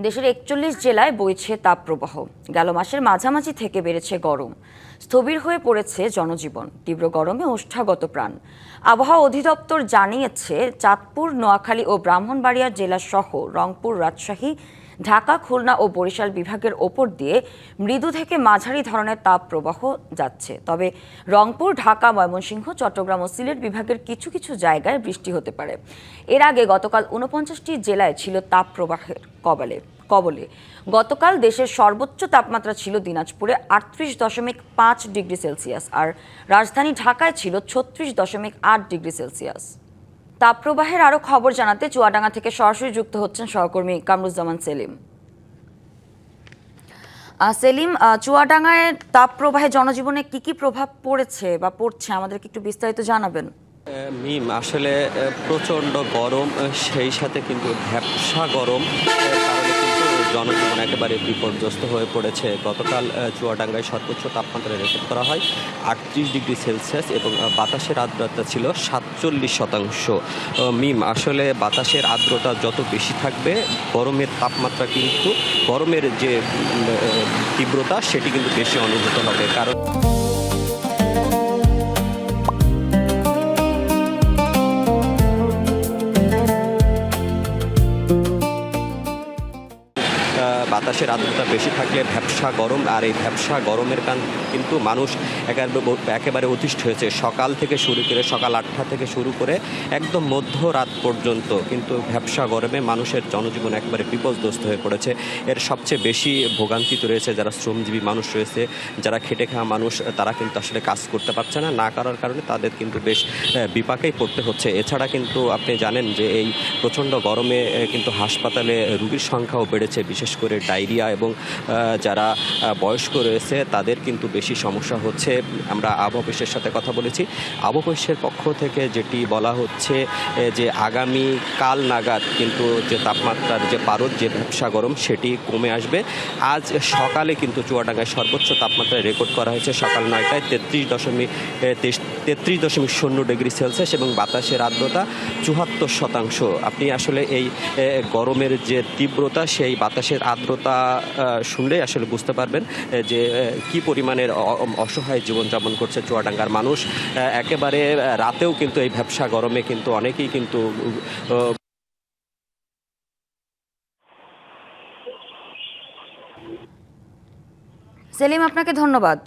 দেশের ৪১ জেলায় বইছে তাপপ্রবাহ। গেল মাসের মাঝামাঝি থেকে বেড়েছে গরম, স্থবির হয়ে পড়েছে জনজীবন, তীব্র গরমে ওষ্ঠাগত প্রাণ। আবহাওয়া অধিদপ্তর জানিয়েছে, চাঁদপুর, নোয়াখালী ও ব্রাহ্মণবাড়িয়া জেলা সহ রংপুর, রাজশাহী, ঢাকা, খুলনা ও বরিশাল বিভাগের ওপর দিয়ে মৃদু থেকে মাঝারি ধরনের তাপপ্রবাহ যাচ্ছে। তবে রংপুর, ঢাকা, ময়মনসিংহ, চট্টগ্রাম ও সিলেট বিভাগের কিছু কিছু জায়গায় বৃষ্টি হতে পারে। এর আগে গতকাল ৪৯টি জেলায় ছিল তাপপ্রবাহের কবলে। গতকাল দেশের সর্বোচ্চ তাপমাত্রা ছিল দিনাজপুরে ৩৮.৫ ডিগ্রি সেলসিয়াস, আর রাজধানী ঢাকায় ছিল ৩৬.৮ ডিগ্রি সেলসিয়াস। তাপপ্রবাহের আরও খবর জানাতে চুয়াডাঙ্গা থেকে সরাসরি যুক্ত হচ্ছেন সহকর্মী কামরুজ্জামান সেলিম। সেলিম, চুয়াডাঙ্গায় তাপপ্রবাহে জনজীবনে কি প্রভাব পড়েছে বা পড়ছে, আমাদেরকে একটু বিস্তারিত জানাবেন? মিম, আসলে প্রচণ্ড গরম, সেই সাথে কিন্তু ভ্যাপসা গরম কারণে কিন্তু জনজীবন একেবারে বিপর্যস্ত হয়ে পড়েছে। গতকাল চুয়াডাঙ্গায় সর্বোচ্চ তাপমাত্রা রেকর্ড করা হয় ৩৮ ডিগ্রি সেলসিয়াস এবং বাতাসের আর্দ্রতা ছিল ৪৭%। মিম, আসলে বাতাসের আর্দ্রতা যত বেশি থাকবে, গরমের তাপমাত্রা কিন্তু, গরমের যে তীব্রতা সেটি কিন্তু বেশি অনুভূত হবে। কারণ বাতাসের আর্দ্রতা বেশি থাকলে ভ্যাপসা গরম, আর এই ভ্যাপসা গরমের কিন্তু মানুষ একেবারে অতিষ্ঠ হয়েছে। সকাল থেকে শুরু করে, সকাল ৮টা থেকে শুরু করে একদম মধ্যরাত পর্যন্ত কিন্তু ভ্যাপসা গরমে মানুষের জনজীবন একেবারে বিপর্যস্ত হয়ে পড়েছে। এর সবচেয়ে বেশি ভোগান্তিতে রয়েছে যারা শ্রমজীবী মানুষ রয়েছে, যারা খেটে খাওয়া মানুষ, তারা কিন্তু আসলে কাজ করতে পারছে না করার কারণে তাদের কিন্তু বেশ বিপাকেই পড়তে হচ্ছে। এছাড়া কিন্তু আপনি জানেন যে এই প্রচণ্ড গরমে কিন্তু হাসপাতালে রোগীর সংখ্যাও বেড়েছে, বিশেষ করে ডায়রিয়া এবং যারা বয়স্ক রয়েছে তাদের কিন্তু বেশি সমস্যা হচ্ছে। আমরা আবহাওয়া অফিসের সাথে কথা বলেছি। আবহাওয়া অফিসের পক্ষ থেকে যেটি বলা হচ্ছে যে আগামী কাল নাগাদ কিন্তু যে তাপমাত্রার যে পারদ, যে ভ্যাপসা গরম, সেটি কমে আসবে। আজ সকালে কিন্তু চুয়াডাঙ্গায় সর্বোচ্চ তাপমাত্রা রেকর্ড করা হয়েছে সকাল 9টায় 33.0 ডিগ্রি সেলসিয়াস এবং বাতাসের আর্দ্রতা ৭৪%। আপনি আসলে এই গরমের যে তীব্রতা, সেই বাতাসের আর্দ্রতা শুনলেই আসলে বুঝতে পারবেন যে কি পরিমাণের অসহায় জীবনযাপন করছে চুয়াডাঙ্গার মানুষ। একেবারে রাতেও কিন্তু এই ভ্যাপসা গরমে কিন্তু অনেকেই কিন্তু সেলিম, আপনাকে ধন্যবাদ।